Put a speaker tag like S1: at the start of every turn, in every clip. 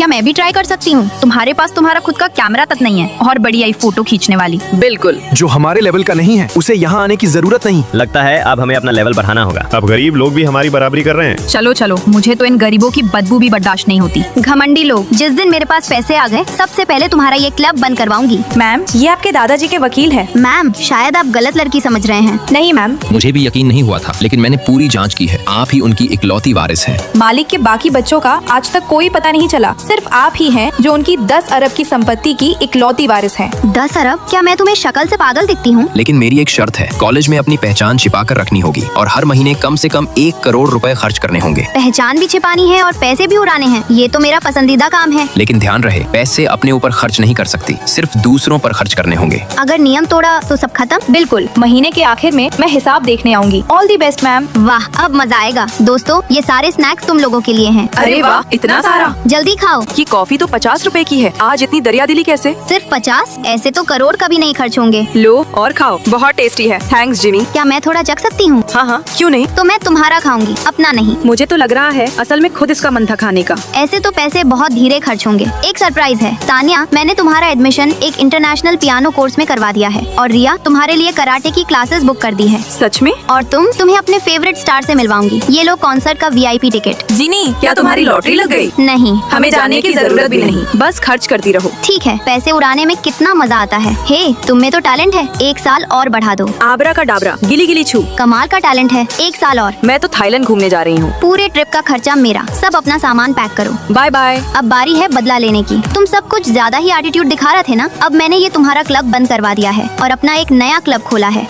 S1: क्या मैं भी ट्राई कर सकती हूँ? तुम्हारे पास तुम्हारा खुद का कैमरा तक नहीं है और बड़ी आई फोटो खींचने वाली।
S2: बिल्कुल,
S3: जो हमारे लेवल का नहीं है उसे यहाँ आने की जरूरत नहीं।
S4: लगता है अब हमें अपना लेवल बढ़ाना होगा।
S5: अब गरीब लोग भी हमारी बराबरी कर रहे हैं।
S1: चलो चलो, मुझे तो इन गरीबों की बदबू भी बर्दाश्त नहीं होती। घमंडी लोग, जिस दिन मेरे पास पैसे आ गए सबसे पहले तुम्हारा ये क्लब बंद करवाऊंगी।
S6: मैम, ये आपके दादाजी के वकील है।
S1: मैम, शायद आप गलत लड़की समझ रहे हैं।
S6: नहीं मैम,
S7: मुझे भी यकीन नहीं हुआ था, लेकिन मैंने पूरी जांच की है। आप ही उनकी इकलौती वारिस हैं।
S6: मालिक के बाकी बच्चों का आज तक कोई पता नहीं चला। सिर्फ आप ही हैं जो उनकी 10 अरब की संपत्ति की इकलौती वारिस हैं।
S1: 10 अरब? क्या मैं तुम्हें शक्ल से पागल दिखती हूँ?
S7: लेकिन मेरी एक शर्त है, कॉलेज में अपनी पहचान छिपा कर रखनी होगी और हर महीने कम से कम 1 करोड़ रुपए खर्च करने होंगे।
S1: पहचान भी छिपानी है और पैसे भी उड़ाने हैं। ये तो मेरा पसंदीदा काम है।
S7: लेकिन ध्यान रहे, पैसे अपने ऊपर खर्च नहीं कर सकती, सिर्फ दूसरों पर खर्च करने होंगे।
S1: अगर नियम तोड़ा तो सब खत्म?
S6: बिल्कुल, महीने के आखिर में मैं हिसाब देखने आऊंगी। All the best ma'am.
S1: वाह, अब मजा आएगा। दोस्तों, ये सारे स्नैक्स तुम लोगों के लिए हैं।
S2: अरे वाह, इतना सारा।
S1: जल्दी खाओ।
S2: ये कॉफी तो 50 रुपए की है। आज इतनी दरियादिली कैसे?
S1: सिर्फ 50? ऐसे तो करोड़ कभी नहीं खर्च होंगे।
S2: लो और खाओ, बहुत टेस्टी है। Thanks Jimmy.
S1: क्या मैं थोड़ा चख सकती हूँ?
S2: हाँ हाँ, क्यों नहीं।
S1: तो मैं तुम्हारा खाऊंगी, अपना नहीं।
S2: मुझे तो लग रहा है असल में खुद इसका मन था खाने का।
S1: ऐसे तो पैसे बहुत धीरे खर्च होंगे। एक सरप्राइज है तानिया, मैंने तुम्हारा एडमिशन एक इंटरनेशनल पियानो कोर्स में करवा दिया है और रिया तुम्हारे लिए कराटे की क्लासेस बुक कर दी है।
S2: सच में?
S1: और तुम्हें अपने फेवरेट स्टार से मिलवाऊंगी। ये लो कॉन्सर्ट का VIP टिकट।
S2: जिनी, क्या तुम्हारी लॉटरी लग गई?
S1: नहीं,
S2: हमें जाने की जरूरत भी नहीं, बस खर्च करती रहो।
S1: ठीक है, पैसे उड़ाने में कितना मजा आता है। हे, तुम में तो टैलेंट है, 1 साल और बढ़ा दो।
S2: आबरा का डाबरा, गिली गिली छू।
S1: कमाल का टैलेंट है, 1 साल और।
S2: मैं तो थाईलैंड घूमने जा रही हूँ।
S1: पूरे ट्रिप का खर्चा मेरा। सब अपना सामान पैक करो।
S2: Bye bye.
S1: अब बारी है बदला लेने की। तुम सब कुछ ज्यादा ही एटीट्यूड दिखा रहे थे ना। अब मैंने ये तुम्हारा क्लब बंद करवा दिया है और अपना एक नया क्लब खोला है।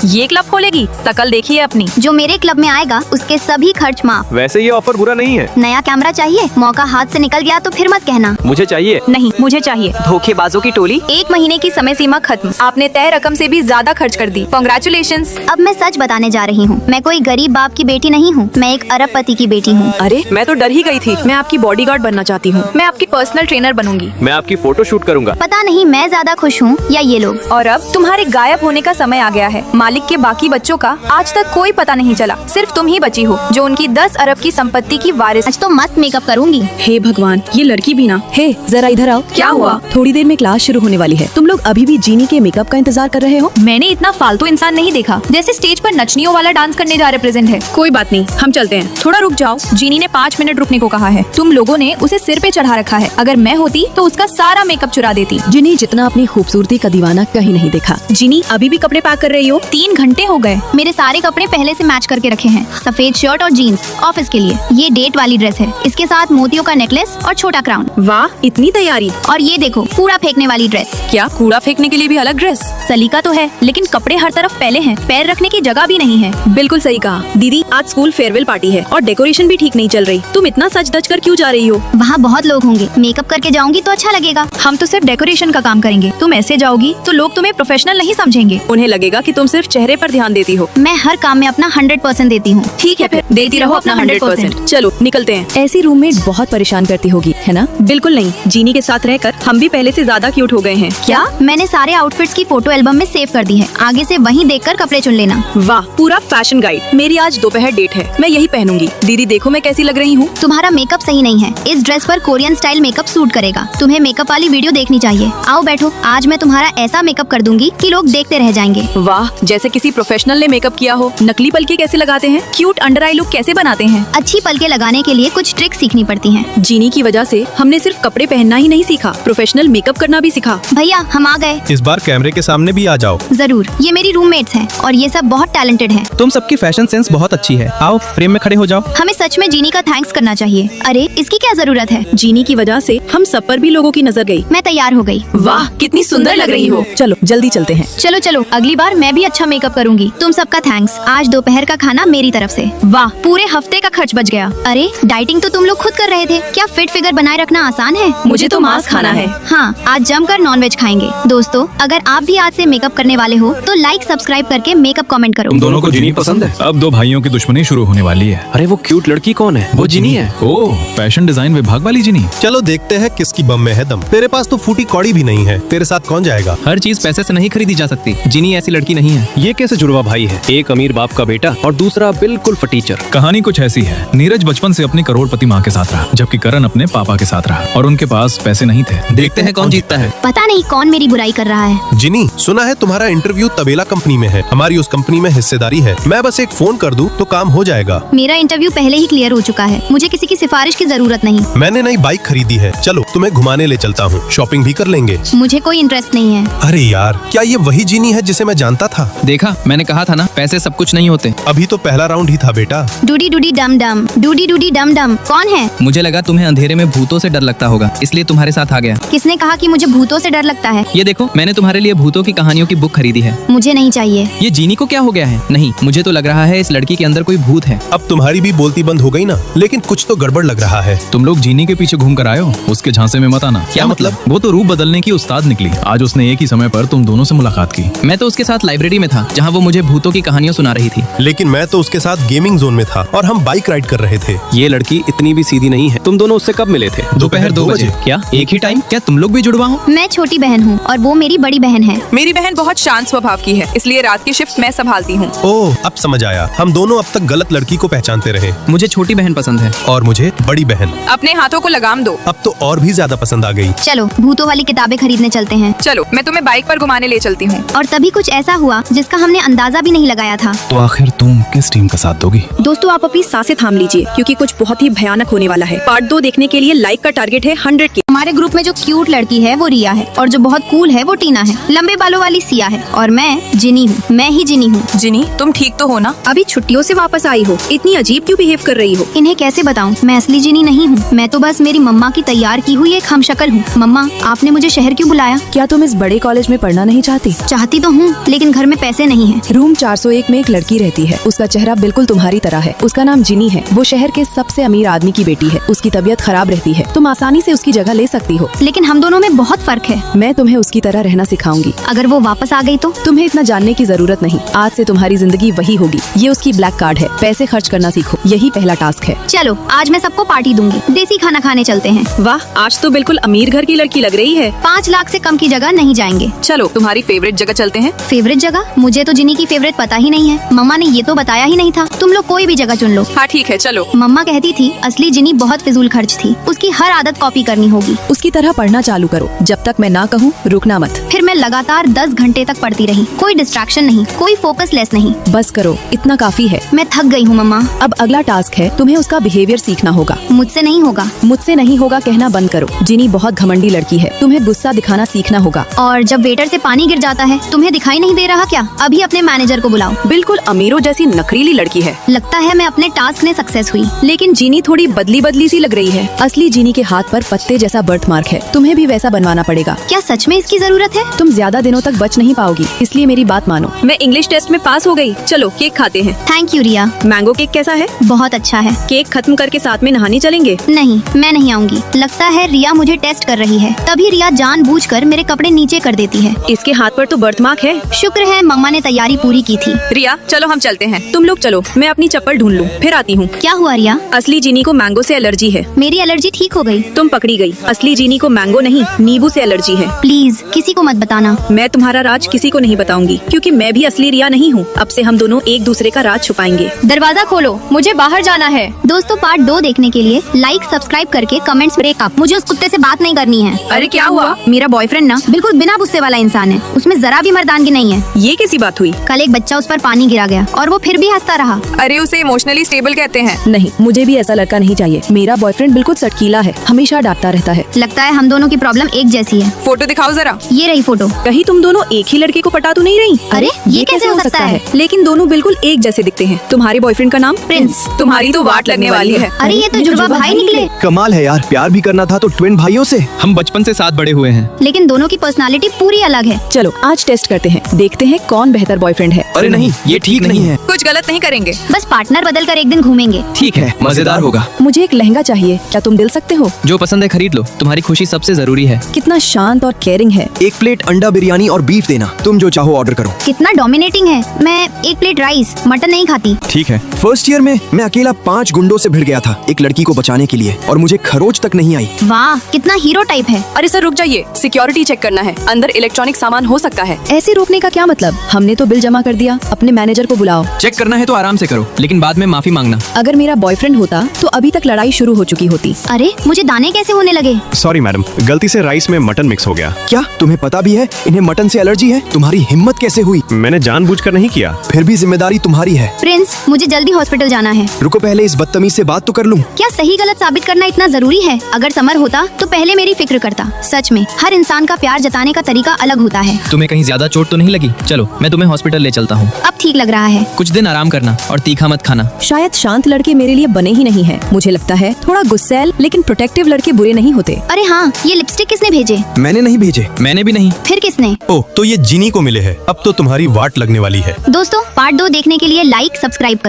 S6: ये क्लब खोलेगी? शकल देखिए अपनी।
S1: जो मेरे क्लब में आएगा उसके सभी खर्च माफ।
S5: वैसे ये ऑफर बुरा नहीं है।
S1: नया कैमरा चाहिए? मौका हाथ से निकल गया तो फिर मत कहना।
S5: मुझे चाहिए।
S6: नहीं, मुझे चाहिए।
S2: धोखेबाजों की टोली।
S6: 1 महीने की समय सीमा खत्म। आपने तय रकम से भी ज्यादा खर्च कर दी। कांग्रेचुलेशंस।
S1: अब मैं सच बताने जा रही हूँ। मैं कोई गरीब बाप की बेटी नहीं हूँ, मैं एक अरबपति की बेटी हूँ।
S2: अरे, मैं तो डर ही गई थी। मैं आपकी बॉडीगार्ड बनना चाहती हूँ।
S6: मैं आपकी पर्सनल ट्रेनर बनूंगी।
S5: मैं आपकी फोटो शूट करूंगा।
S1: पता नहीं मैं ज्यादा खुश हूँ या ये लोग।
S6: और अब तुम्हारे गायब होने का समय आ गया है। मालिक के बाकी बच्चों का आज तक कोई पता नहीं चला। सिर्फ तुम ही बची हो जो उनकी 10 अरब की संपत्ति की वारिस।
S1: आज तो मस्त मेकअप करूंगी।
S8: हे भगवान, ये लड़की भी ना। हे, जरा इधर आओ।
S2: क्या हुआ?
S8: थोड़ी देर में क्लास शुरू होने वाली है। तुम लोग अभी भी जीनी के मेकअप का इंतजार कर रहे हो?
S6: मैंने इतना फालतू इंसान नहीं देखा जैसे स्टेज पर नचनियों वाला डांस करने जा रिप्रेजेंट है।
S8: कोई बात नहीं, हम चलते हैं।
S6: थोड़ा रुक जाओ। जीनी ने 5 मिनट रुकने को कहा है। तुम लोगों ने उसे सिर पे चढ़ा रखा है। अगर मैं होती तो उसका सारा मेकअप चुरा देती।
S8: जिन्हें जितना अपनी खूबसूरती का दीवाना कहीं नहीं देखा। जीनी, अभी भी कपड़े पैक कर रही हो?
S6: 3 घंटे हो गए।
S1: मेरे सारे कपड़े पहले से मैच करके रखे हैं। सफेद शर्ट और जीन्स ऑफिस के लिए। ये डेट वाली ड्रेस है, इसके साथ मोतियों का नेकलेस और छोटा क्राउन।
S8: वाह, इतनी तैयारी।
S1: और ये देखो कूड़ा फेंकने वाली ड्रेस।
S6: क्या कूड़ा फेंकने के लिए भी अलग ड्रेस? सलीका तो है, लेकिन कपड़े हर तरफ फैले हैं। पैर रखने की जगह भी नहीं है।
S8: बिल्कुल सही कहा दीदी। आज स्कूल फेयरवेल पार्टी है और डेकोरेशन भी ठीक नहीं चल रही। तुम इतना सज धज कर क्यों जा रही हो?
S1: वहाँ बहुत लोग होंगे, मेकअप करके जाऊंगी तो अच्छा लगेगा।
S6: हम तो सिर्फ डेकोरेशन का काम करेंगे। तुम ऐसे जाओगी तो लोग तुम्हें प्रोफेशनल नहीं समझेंगे।
S8: उन्हें लगेगा कि तुम सिर्फ चेहरे पर ध्यान देती हो।
S1: मैं हर काम में अपना 100% देती हूँ।
S6: ठीक है, फिर देती रहो अपना 100%।
S8: चलो निकलते हैं। ऐसी रूममेट बहुत परेशान करती होगी, है ना? बिल्कुल नहीं, जीनी के साथ रहकर हम भी पहले से ज्यादा क्यूट हो गए हैं।
S1: क्या? मैंने सारे आउटफिट्स की फोटो एल्बम में सेव कर दी है। आगे से वहीं देखकर कपड़े चुन लेना।
S8: वाह, पूरा फैशन गाइड। मेरी आज दोपहर डेट है, मैं यही पहनूंगी। दीदी देखो मैं कैसी लग रही हूँ।
S1: तुम्हारा मेकअप सही नहीं है। इस ड्रेस पर कोरियन स्टाइल मेकअप सूट करेगा। तुम्हें मेकअप वाली वीडियो देखनी चाहिए। आओ बैठो, आज मैं तुम्हारा ऐसा मेकअप कर दूंगी कि लोग देखते रह जाएंगे।
S8: वाह, जैसे किसी प्रोफेशनल ने मेकअप किया हो। नकली पलके कैसे लगाते हैं? क्यूट अंडर आई लुक कैसे बनाते हैं?
S1: अच्छी पलके लगाने के लिए कुछ ट्रिक सीखनी पड़ती हैं।
S8: जीनी की वजह से हमने सिर्फ कपड़े पहनना ही नहीं सीखा, प्रोफेशनल मेकअप करना भी सीखा।
S1: भैया, हम आ गए।
S3: इस बार कैमरे के सामने भी आ जाओ।
S1: जरूर। ये मेरी रूममेट्स हैं और ये सब बहुत टैलेंटेड हैं।
S9: तुम सबकी फैशन सेंस बहुत अच्छी है। आओ फ्रेम में खड़े हो जाओ।
S1: हमें सच में जीनी का थैंक्स करना चाहिए। अरे, इसकी क्या जरूरत है?
S8: जीनी की वजह से हम सब पर भी लोगों की नजर गई।
S1: मैं तैयार हो गई।
S8: वाह, कितनी सुंदर लग रही हो। चलो जल्दी चलते हैं।
S1: चलो चलो, अगली बार मैं भी अच्छा मेकअप करूंगी। तुम सबका थैंक्स। आज दोपहर का खाना मेरी तरफ से। वाह, पूरे हफ्ते का खर्च बच गया। अरे, डाइटिंग तो तुम लोग खुद कर रहे थे। क्या फिट फिगर बनाए रखना आसान है?
S8: मुझे तो मांस खाना है।
S1: हाँ, आज जमकर नॉनवेज खाएंगे। दोस्तों, अगर आप भी आज से मेकअप करने वाले हो तो लाइक सब्सक्राइब करके मेकअप कमेंट करो।
S10: तुम दोनों को जिनी पसंद है? अब 2 भाइयों की दुश्मनी शुरू होने वाली है।
S3: अरे वो क्यूट लड़की कौन है? वो जिनी है।
S10: ओह, फैशन डिजाइन विभाग वाली जिनी।
S3: चलो देखते हैं किसकी बम में है दम। तेरे पास तो फूटी कौड़ी भी नहीं है, तेरे साथ कौन जाएगा?
S9: हर चीज पैसे से नहीं खरीदी जा सकती। जिनी ऐसी लड़की नहीं है।
S3: ये कैसे जुड़वा भाई है? एक अमीर बाप का बेटा और दूसरा बिल्कुल फटीचर।
S10: कहानी कुछ ऐसी है। नीरज बचपन से अपनी करोड़पति माँ के साथ रहा, जबकि करण अपने पापा के साथ रहा और उनके पास पैसे नहीं थे।
S9: देखते हैं कौन जीतता है।
S1: पता नहीं कौन मेरी बुराई कर रहा है।
S3: जिनी, सुना है तुम्हारा इंटरव्यू तबेला कंपनी में है। हमारी उस कंपनी में हिस्सेदारी है। मैं बस एक फोन कर दूं तो काम हो जाएगा।
S1: मेरा इंटरव्यू पहले ही क्लियर हो चुका है, मुझे किसी की सिफारिश की जरूरत नहीं।
S3: मैंने नई बाइक खरीदी है, चलो तुम्हें घुमाने ले चलता हूँ, शॉपिंग भी कर लेंगे।
S1: मुझे कोई इंटरेस्ट नहीं है।
S3: अरे यार, क्या ये वही जिनी है जिसे मैं जानता था?
S9: देखा, मैंने कहा था ना, पैसे सब कुछ नहीं होते।
S3: अभी तो पहला राउंड ही था बेटा।
S1: डूडी डूडी डम डम, डूडी डूडी डम डम। कौन है?
S9: मुझे लगा तुम्हें अंधेरे में भूतों से डर लगता होगा, इसलिए तुम्हारे साथ आ गया।
S1: किसने कहा कि मुझे भूतों से डर लगता है?
S9: ये देखो, मैंने तुम्हारे लिए भूतों की कहानियों की बुक खरीदी है।
S1: मुझे नहीं चाहिए।
S9: ये जीनी को क्या हो गया है? नहीं, मुझे तो लग रहा है इस लड़की के अंदर कोई भूत है।
S3: अब तुम्हारी भी बोलती बंद हो गई ना, लेकिन कुछ तो गड़बड़ लग रहा है।
S10: तुम लोग जीनी के पीछे घूम कर आए हो, उसके झांसे में मत आना।
S9: क्या मतलब?
S10: वो तो रूप बदलने की उस्ताद निकली। आज उसने एक ही समय पर तुम दोनों से मुलाकात की।
S9: मैं तो उसके साथ लाइब्रेरी में था, जहाँ वो मुझे भूतों की कहानियाँ सुना रही थी।
S3: लेकिन मैं तो उसके साथ गेमिंग जोन में था और हम बाइक राइड कर रहे थे।
S4: ये लड़की इतनी भी सीधी नहीं है। तुम दोनों उससे कब मिले थे?
S9: दोपहर 2 बजे। क्या एक ही टाइम? क्या तुम लोग भी जुड़वा हो?
S1: मैं छोटी बहन हूँ और वो मेरी बड़ी बहन है।
S6: मेरी बहन बहुत शांत स्वभाव की है, इसलिए रात की शिफ्ट मैं संभालती हूँ।
S3: ओह, अब समझ आया। हम दोनों अब तक गलत लड़की को पहचानते रहे।
S9: मुझे छोटी बहन पसंद है।
S3: और मुझे बड़ी बहन।
S6: अपने हाथों को लगाम दो।
S3: अब तो और भी ज्यादा पसंद आ गई।
S1: चलो भूतों वाली किताबें खरीदने चलते हैं।
S6: चलो, मैं तुम्हें बाइक पर घुमाने ले चलती हूँ।
S1: और तभी कुछ ऐसा हुआ जिसका हमने अंदाजा भी नहीं लगाया था।
S10: तो आखिर तुम किस टीम का साथ दोगी?
S8: दोस्तों, आप अपनी सांसें थाम लीजिए क्योंकि कुछ बहुत ही भयानक होने वाला है। पार्ट 2 देखने के लिए लाइक का टारगेट है 100 के।
S1: हमारे ग्रुप में जो क्यूट लड़की है वो रिया है और जो बहुत कूल है वो टीना है। लंबे बालों वाली सिया है और मैं जिनी हूँ। मैं ही जिनी हूँ।
S6: जिनी, तुम ठीक तो हो ना?
S8: अभी छुट्टियों से वापस आई हो, इतनी अजीब क्यों बिहेव कर रही हो?
S1: इन्हें कैसे बताऊं, मैं असली जिनी नहीं हूँ। मैं तो बस मेरी मम्मा की तैयार की हुई एक हमशक्ल हूँ। मम्मा, आपने मुझे शहर क्यों बुलाया?
S8: क्या तुम इस बड़े कॉलेज में पढ़ना नहीं चाहती?
S1: चाहती तो हूँ, लेकिन घर में पैसे नहीं है।
S8: रूम 401 में एक लड़की रहती है। उसका चेहरा बिल्कुल तुम्हारी तरह है। उसका नाम जिनी है। वो शहर के सबसे अमीर आदमी की बेटी है। उसकी तबीयत खराब रहती है। तुम आसानी से उसकी जगह ले सकती हो।
S1: लेकिन हम दोनों में बहुत फर्क है।
S8: मैं तुम्हें उसकी तरह रहना सिखाऊंगी।
S1: अगर वो वापस आ गई तो?
S8: तुम्हें इतना जानने की जरूरत नहीं। आज से तुम्हारी जिंदगी वही होगी। ये उसकी ब्लैक कार्ड है। पैसे खर्च करना सीखो, यही पहला टास्क है।
S1: चलो, आज मैं सबको पार्टी दूंगी। देसी खाना खाने चलते हैं।
S8: वाह, आज तो बिल्कुल अमीर घर की लड़की लग रही है।
S1: 5 लाख से कम की जगह नहीं जाएंगे।
S6: चलो, तुम्हारी फेवरेट जगह चलते हैं।
S1: फेवरेट जगह? मुझे तो जिनी की फेवरेट पता ही नहीं है। मम्मा ने ये तो बताया ही नहीं था। तुम लोग कोई भी जगह चुन लो।
S6: हाँ ठीक है, चलो।
S1: मम्मा कहती थी असली जिनी बहुत फिजूल खर्च थी। उसकी हर आदत कॉपी करनी होगी।
S8: उसकी तरह पढ़ना चालू करो। जब तक मैं ना कहूँ रुकना मत।
S1: फिर मैं लगातार 10 घंटे तक पढ़ती रही। कोई डिस्ट्रैक्शन नहीं, कोई फोकस लेस नहीं।
S8: बस करो, इतना काफी है।
S1: मैं थक गई हूँ मम्मा।
S8: अब अगला टास्क है, तुम्हें उसका बिहेवियर सीखना होगा।
S1: मुझसे नहीं होगा।
S8: मुझसे नहीं होगा कहना बंद करो। जिनी बहुत घमंडी लड़की है। तुम्हें गुस्सा दिखाना सीखना होगा।
S1: और जब वेटर से पानी गिर जाता है, तुम्हें दिखाई नहीं दे रहा क्या? अभी अपने मैनेजर को बुलाओ।
S8: बिल्कुल अमीरों जैसी नखरीली लड़की है।
S1: लगता है मैं अपने टास्क में सक्सेस हुई।
S8: लेकिन जीनी थोड़ी बदली बदली सी लग रही है। असली जीनी के हाथ पर पत्ते जैसा बर्थ मार्क है। तुम्हें भी वैसा बनवाना पड़ेगा।
S1: क्या सच में इसकी जरूरत है?
S8: तुम ज्यादा दिनों तक बच नहीं पाओगी, इसलिए मेरी बात मानो। मैं इंग्लिश टेस्ट में पास हो गई। चलो केक खाते हैं।
S1: Thank you Riya.
S8: Mango cake कैसा है?
S1: बहुत अच्छा है।
S8: केक खत्म करके साथ में नहाने चलेंगे?
S1: नहीं, मैं नहीं आऊंगी। लगता है रिया मुझे टेस्ट कर रही है। तभी रिया जानबूझकर मेरे कपड़े नीचे कर देती है।
S8: इसके हाथ पर तो बर्थ मार्क है।
S1: शुक्र है मम्मा ने तैयारी पूरी की थी।
S6: रिया, चलो हम चलते हैं।
S8: तुम लोग चलो, मैं अपनी चप्पल ढूंढ लूं, फिर आती हूँ।
S1: क्या हुआ रिया?
S8: असली जीनी को मैंगो से एलर्जी है।
S1: मेरी एलर्जी ठीक हो गई।
S8: तुम पकड़ी गई। असली जीनी को मैंगो नहीं, नींबू से एलर्जी है।
S1: प्लीज किसी को मत बताना।
S8: मैं तुम्हारा राज किसी को नहीं बताऊंगी, क्योंकि मैं भी असली रिया नहीं हूँ। अब से हम दोनों एक दूसरे का राज छुपाएंगे।
S1: दरवाजा खोलो, मुझे बाहर जाना है। दोस्तों, पार्ट 2 देखने के लिए लाइक, सब्सक्राइब करके कमेंट्स ब्रेकअप। मुझे उस कुत्ते से बात नहीं करनी है।
S6: अरे क्या हुआ?
S1: मेरा बॉयफ्रेंड ना बिल्कुल बिना गुस्से वाला इंसान है। उसमें जरा भी मर्दानगी नहीं है।
S8: ये कैसी बात हुई?
S1: कल एक बच्चा उस पर पानी गिरा गया और वो फिर भी हंसता रहा।
S6: अरे उसे इमोशनली स्टेबल कहते हैं।
S8: नहीं, मुझे भी ऐसा लड़का नहीं चाहिए। मेरा बॉयफ्रेंड बिल्कुल सटकीला है, हमेशा डांटता रहता है।
S1: लगता है हम दोनों की प्रॉब्लम एक जैसी है।
S6: फोटो दिखाओ जरा।
S1: ये रही फोटो।
S8: कहीं तुम दोनों एक ही लड़के को पटा तो नहीं रही?
S1: अरे, ये कैसे हो सकता है?
S8: लेकिन दोनों बिल्कुल एक जैसे दिखते हैं। तुम्हारे बॉयफ्रेंड का नाम?
S1: प्रिंस।
S6: तुम्हारी तो वाट लगने वाली है।
S1: अरे ये तो जुड़वा भाई निकले।
S4: कमाल है यार, प्यार भी करना था तो ट्विन भाइयों से।
S9: हम बचपन से साथ बड़े हुए हैं।
S1: लेकिन दोनों की पर्सनालिटी पूरी अलग है।
S8: चलो आज टेस्ट करते हैं, देखते हैं कौन बेहतर बॉयफ्रेंड है।
S9: अरे नहीं, ये ठीक नहीं है।
S6: कुछ गलत नहीं करेंगे।
S1: बस पार्टनर बदल कर एक दिन घूमेंगे।
S9: ठीक है, मजेदार होगा।
S8: मुझे एक लहंगा चाहिए, क्या तुम दिल सकते हो?
S9: जो पसंद है खरीद लो, तुम्हारी खुशी सबसे जरूरी है।
S8: कितना शांत और केयरिंग है।
S4: एक प्लेट अंडा बिरयानी और बीफ देना, तुम जो चाहो ऑर्डर करो।
S1: कितना डोमिनेटिंग है। मैं एक प्लेट राइस, मटन नहीं खाती।
S4: ठीक है। फर्स्ट ईयर में मैं अकेला 5 गुंडों से भिड़ गया था एक लड़की को बचाने के लिए, और मुझे खरोच तक नहीं आई।
S1: वाह, कितना हीरो टाइप है।
S6: अरे सर रुक जाइए, सिक्योरिटी चेक करना है। अंदर इलेक्ट्रॉनिक सामान हो सकता है।
S8: ऐसे रोकने का क्या मतलब? हमने तो बिल जमा कर दिया। अपने मैनेजर को बुलाओ।
S9: चेक करना है तो आराम से करो, लेकिन बाद में माफी मांगना।
S8: अगर मेरा बॉयफ्रेंड होता तो अभी तक लड़ाई शुरू हो चुकी होती। होती।
S1: अरे मुझे दाने कैसे होने लगे?
S5: सॉरी मैडम, गलती से राइस में मटन मिक्स हो गया।
S4: क्या तुम्हें पता भी है इन्हें मटन से एलर्जी है? तुम्हारी हिम्मत कैसे हुई?
S5: मैंने जानबूझकर नहीं किया।
S4: फिर भी जिम्मेदारी तुम्हारी है।
S1: प्रिंस, मुझे जल्दी हॉस्पिटल जाना है।
S4: रुको, पहले इस बदतमीज से बात तो कर लूं।
S1: क्या सही गलत साबित करना इतना जरूरी है? अगर समर होता तो पहले मेरी फिक्र करता। सच में हर इंसान का प्यार जताने का तरीका अलग होता है।
S9: तुम्हें कहीं ज्यादा चोट तो नहीं लगी? चलो मैं तुम्हें हॉस्पिटल ले चलता हूँ।
S1: अब ठीक लग रहा है।
S9: कुछ दिन आराम करना और तीखा मत खाना।
S8: शायद शांत लड़के मेरे लिए बने ही नहीं हैं। मुझे लगता है थोड़ा गुस्सैल लेकिन प्रोटेक्टिव लड़के बुरे नहीं होते।
S1: अरे हाँ, ये लिपस्टिक किसने भेजे?
S4: मैंने नहीं भेजे।
S9: मैंने भी नहीं।
S1: फिर किसने?
S3: ओह, तो ये जिनी को मिले है। अब तो तुम्हारी वाट लगने वाली है।
S1: दोस्तों, पार्ट 2 देखने के लिए लाइक सब्सक्राइब करो।